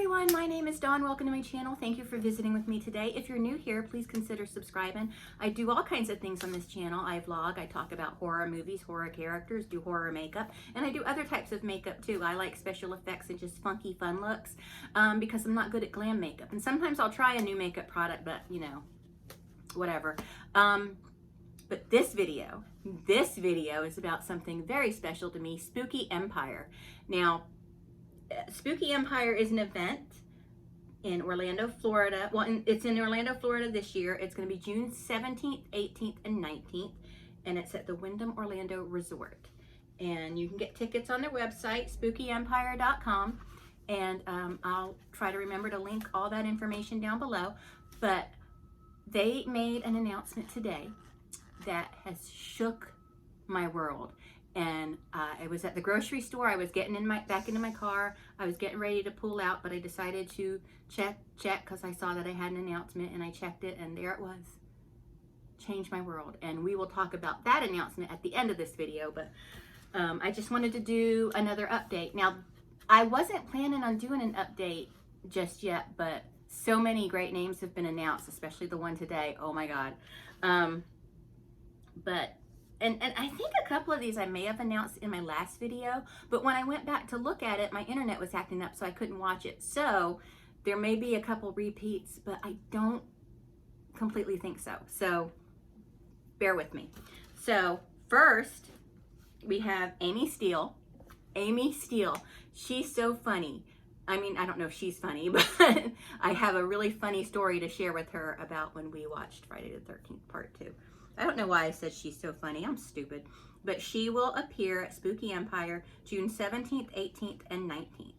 everyone, my name is Dawn. Welcome to my channel. Thank you for visiting with me today. If you're new here, please consider subscribing. I do all kinds of things on this channel. I vlog, I talk about horror movies, horror characters, do horror makeup, and I do other types of makeup too. I like special effects and just funky fun looks because I'm not good at glam makeup. And sometimes I'll try a new makeup product, but you know, whatever. But this video is about something very special to me, Spooky Empire. Now, Spooky Empire is an event in Orlando, Florida. Well, it's in Orlando, Florida this year. It's going to be June 17th, 18th, and 19th, and it's at the Wyndham Orlando Resort. And you can get tickets on their website, spookyempire.com, and I'll try to remember to link all that information down below. But they made an announcement today that has shook my world. And I was at the grocery store. I was getting back into my car. I was getting ready to pull out, but I decided to check because I saw that I had an announcement, and I checked it, and there it was. Changed my world. And we will talk about that announcement at the end of this video, but I just wanted to do another update. Now, I wasn't planning on doing an update just yet, but so many great names have been announced, especially the one today. Oh my God. And I think a couple of these I may have announced in my last video, but when I went back to look at it, my internet was acting up, so I couldn't watch it. So there may be a couple repeats, but I don't completely think so. So bear with me. So first, we have Amy Steele. Amy Steele, she's so funny. I mean, I don't know if she's funny, but I have a really funny story to share with her about when we watched Friday the 13th Part 2. I don't know why I said she's so funny. I'm stupid. But she will appear at Spooky Empire June 17th, 18th, and 19th.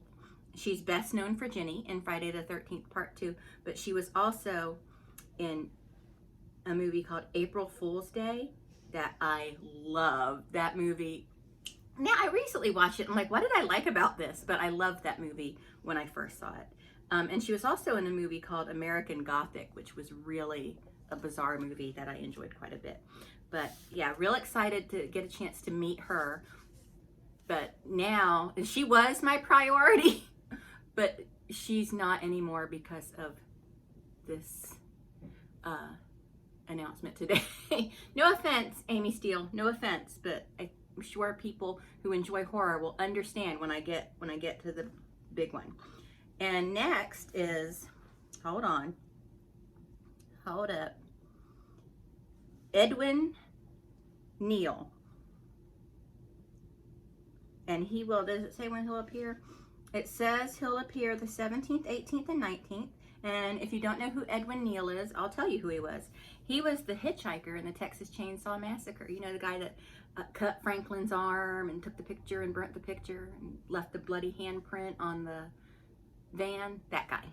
She's best known for Ginny in Friday the 13th Part 2, but she was also in a movie called April Fool's Day that I love. That movie. Now, I recently watched it. I'm like, what did I like about this? But I loved that movie when I first saw it. And she was also in a movie called American Gothic, which was really a bizarre movie that I enjoyed quite a bit. But yeah, real excited to get a chance to meet her. But now, she was my priority, but she's not anymore because of this announcement today. No offense, Amy Steele, no offense, but I'm sure people who enjoy horror will understand when I get to the big one. And next is, hold up, EDWIN NEAL. And he will, does it say when he'll appear? It says he'll appear the 17th, 18th, and 19th. And if you don't know who EDWIN NEAL is, I'll tell you who he was. He was the hitchhiker in the Texas Chainsaw Massacre. You know, the guy that cut Franklin's arm and took the picture and burnt the picture and left the bloody handprint on the van? That guy.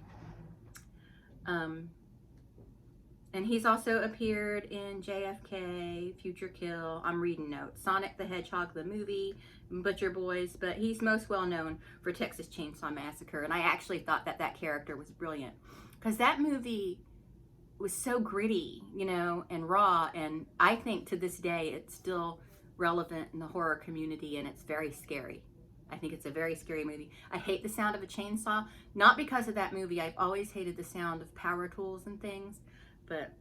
And he's also appeared in JFK, Future Kill, I'm reading notes, Sonic the Hedgehog, the movie, Butcher Boys, but he's most well known for Texas Chainsaw Massacre. And I actually thought that character was brilliant because that movie was so gritty, you know, and raw. And I think to this day, it's still relevant in the horror community, and it's very scary. I think it's a very scary movie. I hate the sound of a chainsaw, not because of that movie. I've always hated the sound of power tools and things. But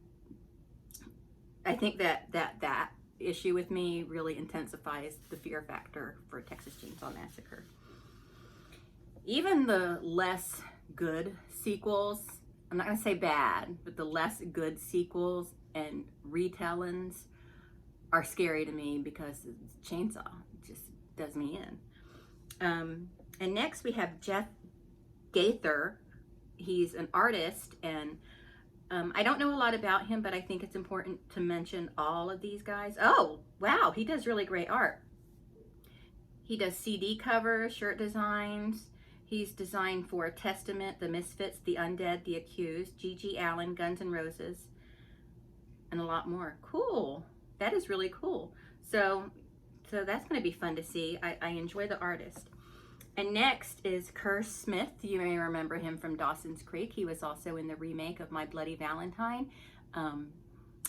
I think that issue with me really intensifies the fear factor for Texas Chainsaw Massacre. Even the less good sequels, I'm not going to say bad, but the less good sequels and retellings are scary to me because chainsaw just does me in. And next we have GAITHER. He's an artist, and I don't know a lot about him, but I think it's important to mention all of these guys. Oh, wow, he does really great art. He does CD covers, shirt designs. He's designed for Testament, The Misfits, The Undead, The Accused, G.G. Allin, Guns N' Roses, and a lot more. Cool. That is really cool. So that's going to be fun to see. I enjoy the artist. And next is Curse Smith. You may remember him from Dawson's Creek. He was also in the remake of My Bloody Valentine. And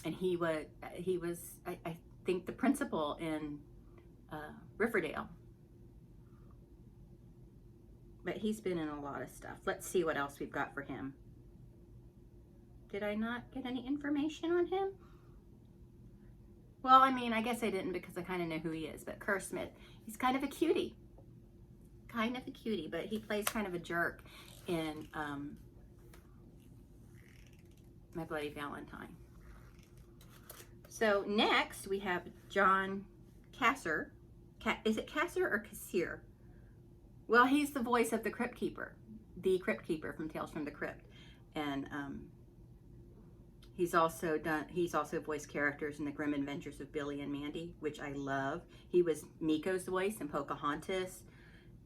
he was I think, the principal in Riverdale. But he's been in a lot of stuff. Let's see what else we've got for him. Did I not get any information on him? Well, I mean, I guess I didn't because I kind of know who he is. But Kerr Smith, he's kind of a cutie. Kind of a cutie, but he plays kind of a jerk in My Bloody Valentine. So next we have John Kasser. Is it Kasser or Kassir? Well, he's the voice of the Crypt Keeper from Tales from the Crypt, and he's also voiced characters in The Grim Adventures of Billy and Mandy, which I love. He was Miko's voice in Pocahontas,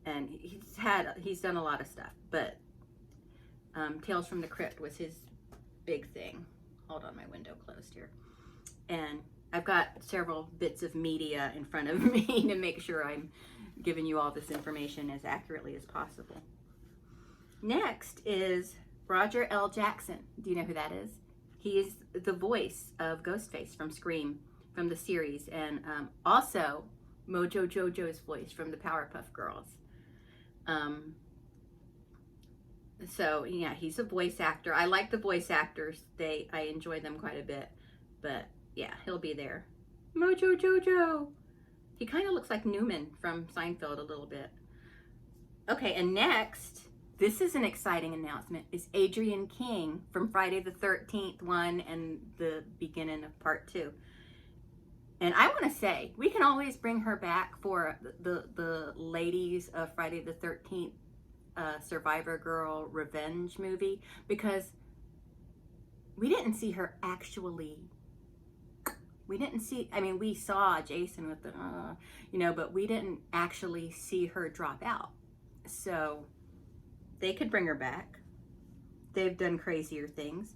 and he's done a lot of stuff. But Tales from the Crypt was his big thing. Hold on, my window closed here, and I've got several bits of media in front of me to make sure I'm giving you all this information as accurately as possible. Next is Roger L. Jackson. Do you know who that is? He is the voice of Ghostface from Scream, from the series, and also Mojo Jojo's voice from the Powerpuff Girls. So yeah, he's a voice actor. I like the voice actors. I enjoy them quite a bit. But yeah, he'll be there. Mojo Jojo. He kind of looks like Newman from Seinfeld a little bit. Okay, and next, this is an exciting announcement, is Adrienne King from Friday the 13th 1 and the beginning of part 2. And I want to say, we can always bring her back for the ladies of Friday the 13th Survivor Girl Revenge movie, because we didn't see her actually. I mean, we saw Jason with the, but we didn't actually see her drop out. So they could bring her back. They've done crazier things.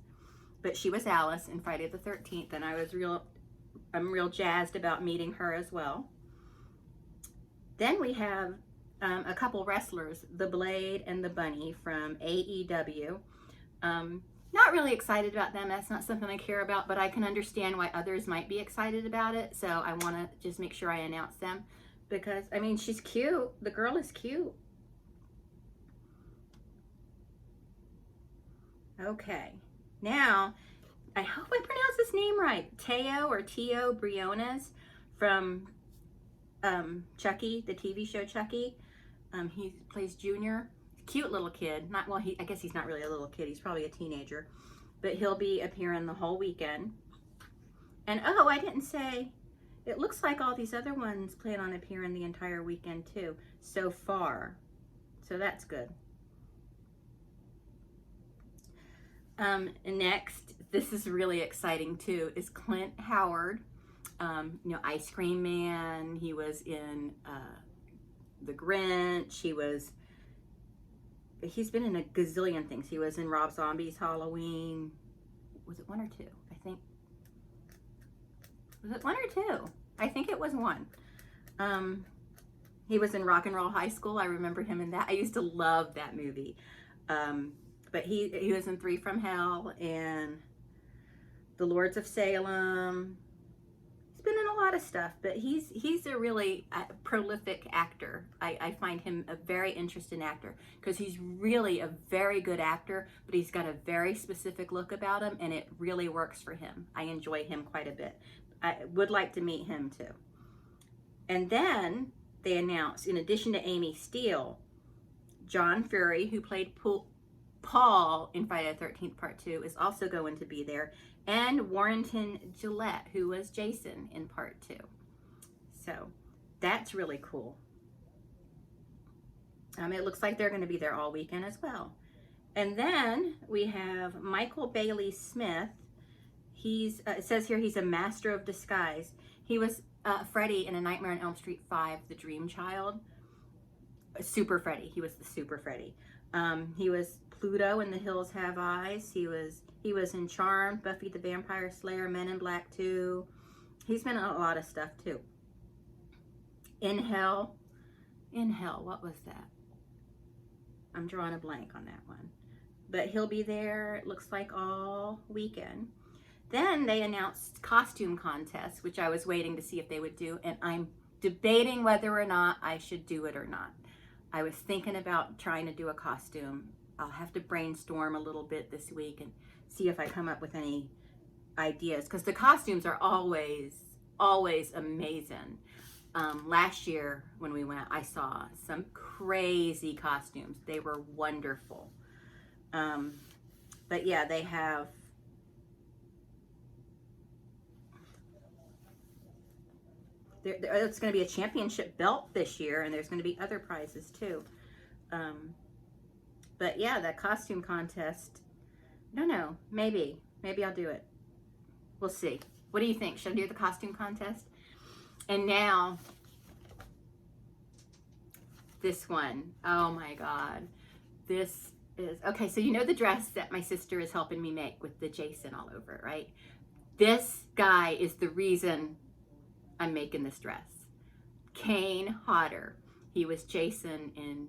But she was Alice in Friday the 13th, and I'm real jazzed about meeting her as well. Then we have a couple wrestlers, the Blade and the Bunny from AEW. Not really excited about them. That's not something I care about, but I can understand why others might be excited about it. So I want to just make sure I announce them because, I mean, she's cute. The girl is cute. Okay. Now, I hope I pronounce his name right. Teo Briones from Chucky, the TV show Chucky. He plays Junior. Cute little kid. I guess he's not really a little kid. He's probably a teenager. But he'll be appearing the whole weekend. And oh, I didn't say, it looks like all these other ones plan on appearing the entire weekend too, so far. So that's good. Next, this is really exciting too, is Clint Howard. Ice Cream Man. He was in The Grinch. He's been in a gazillion things. He was in Rob Zombie's Halloween. Was it 1 or 2? I think. Was it 1 or 2? I think it was 1. He was in Rock and Roll High School. I remember him in that. I used to love that movie. But he was in 3 from Hell and The Lords of Salem. He's been in a lot of stuff, but he's a really prolific actor. I find him a very interesting actor because he's really a very good actor, but he's got a very specific look about him, and it really works for him. I enjoy him quite a bit. I would like to meet him too. And then they announced, in addition to Amy Steele, John Fury, who played Paul in Friday the 13th Part 2, is also going to be there, and Warrington Gillette, who was Jason in Part 2. So that's really cool. It looks like they're going to be there all weekend as well. And then we have Michael Bailey Smith. It says here he's a master of disguise. He was Freddy in A Nightmare on Elm Street 5, the Dream Child. Super Freddy. He was the Super Freddy. He was Pluto in The Hills Have Eyes. He was in Charmed, Buffy the Vampire Slayer, Men in Black 2. He's been in a lot of stuff too. In Hell, what was that? I'm drawing a blank on that one. But he'll be there, it looks like, all weekend. Then they announced costume contests, which I was waiting to see if they would do, and I'm debating whether or not I should do it or not. I was thinking about trying to do a costume. I'll have to brainstorm a little bit this week and see if I come up with any ideas, because the costumes are always amazing. Last year when we went, I saw some crazy costumes. They were wonderful. But yeah, they have it's going to be a championship belt this year, and there's going to be other prizes too. But yeah, that costume contest, I don't know, maybe I'll do it. We'll see. What do you think? Should I do the costume contest? And now, this one. Oh my God. This is, okay, so you know the dress that my sister is helping me make with the Jason all over it, right? This guy is the reason I'm making this dress. Kane HODDER. He was Jason in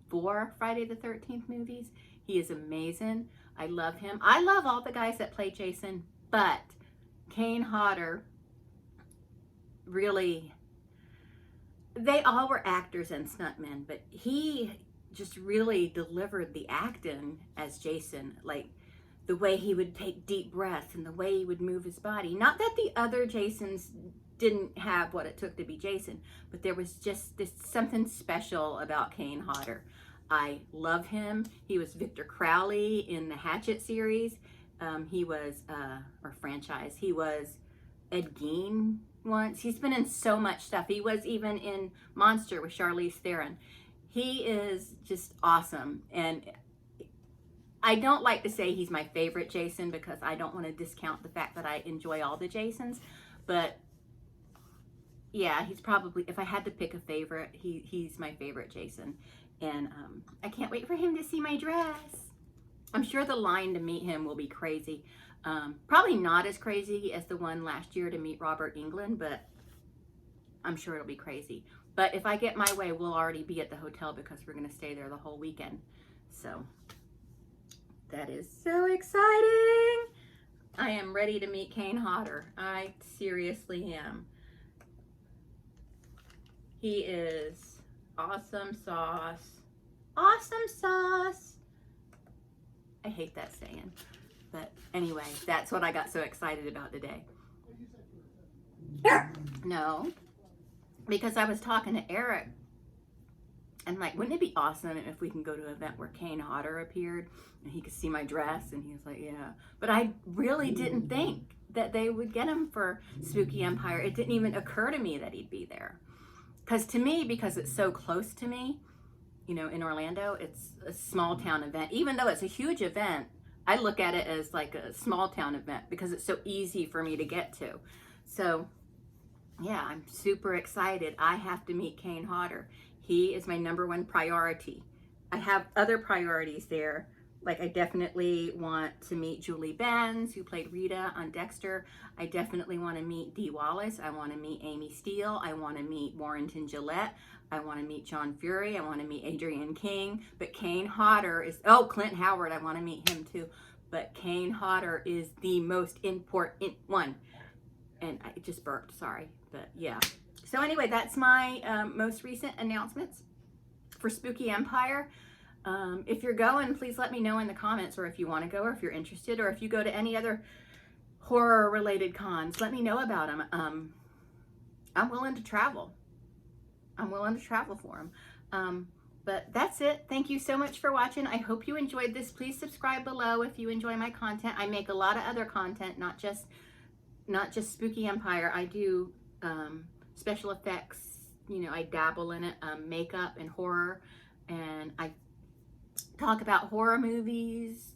4 Friday the 13th movies. He is amazing. I love him. I love all the guys that play Jason, but Kane HODDER, really, they all were actors and stuntmen, but he just really delivered the acting as Jason, like the way he would take deep breaths and the way he would move his body. Not that the other Jasons didn't have what it took to be Jason, but there was just something special about Kane HODDER. I love him. He was Victor Crowley in the Hatchet series. He was, or franchise, he was Ed Gein once. He's been in so much stuff. He was even in Monster with Charlize Theron. He is just awesome. And I don't like to say he's my favorite Jason, because I don't want to discount the fact that I enjoy all the Jasons. But yeah, he's probably, if I had to pick a favorite, he's my favorite Jason. And I can't wait for him to see my dress. I'm sure the line to meet him will be crazy. Probably not as crazy as the one last year to meet Robert Englund, but I'm sure it'll be crazy. But if I get my way, we'll already be at the hotel because we're going to stay there the whole weekend. So that is so exciting. I am ready to meet Kane HODDER. I seriously am. He is awesome sauce. Awesome sauce. I hate that saying. But anyway, that's what I got so excited about today. No, because I was talking to Eric, and like, wouldn't it be awesome if we can go to an event where Kane HODDER appeared and he could see my dress? And he was like, yeah. But I really didn't think that they would get him for Spooky Empire. It didn't even occur to me that he'd be there. Because to me, because it's so close to me, you know, in Orlando, it's a small town event. Even though it's a huge event, I look at it as like a small town event because it's so easy for me to get to. So yeah, I'm super excited. I have to meet Kane HODDER. He is my #1 priority. I have other priorities there. Like, I definitely want to meet Julie Benz, who played Rita on Dexter. I definitely want to meet Dee Wallace. I want to meet Amy Steele. I want to meet Warrington Gillette. I want to meet John Fury. I want to meet Adrienne King. But Kane HODDER is, oh, Clint Howard. I want to meet him too. But Kane HODDER is the most important one. And I just burped, sorry. But yeah. So anyway, that's my most recent announcements for Spooky Empire. If you're going, please let me know in the comments, or if you want to go, or if you're interested, or if you go to any other horror related cons, let me know about them. I'm willing to travel. I'm willing to travel for them. But that's it. Thank you so much for watching. I hope you enjoyed this. Please subscribe below if you enjoy my content. I make a lot of other content, not just Spooky Empire. I do special effects, you know, I dabble in it, makeup and horror, and I talk about horror movies,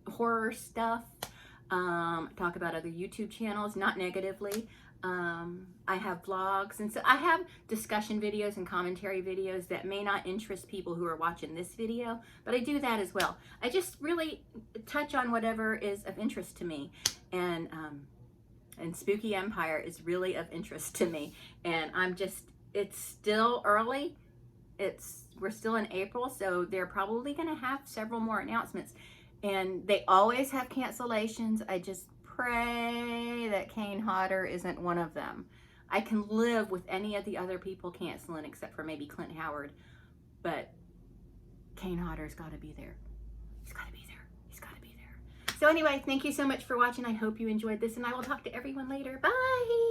horror stuff, talk about other YouTube channels, not negatively. I have vlogs, and so I have discussion videos and commentary videos that may not interest people who are watching this video, but I do that as well. I just really touch on whatever is of interest to me, and Spooky Empire is really of interest to me, and it's still early. We're still in April, so they're probably going to have several more announcements, and they always have cancellations. I just pray that Kane HODDER isn't one of them. I can live with any of the other people canceling except for maybe Clint Howard, but Kane Hodder's got to be there. He's got to be there. He's got to be there. So anyway, thank you so much for watching. I hope you enjoyed this, and I will talk to everyone later. Bye!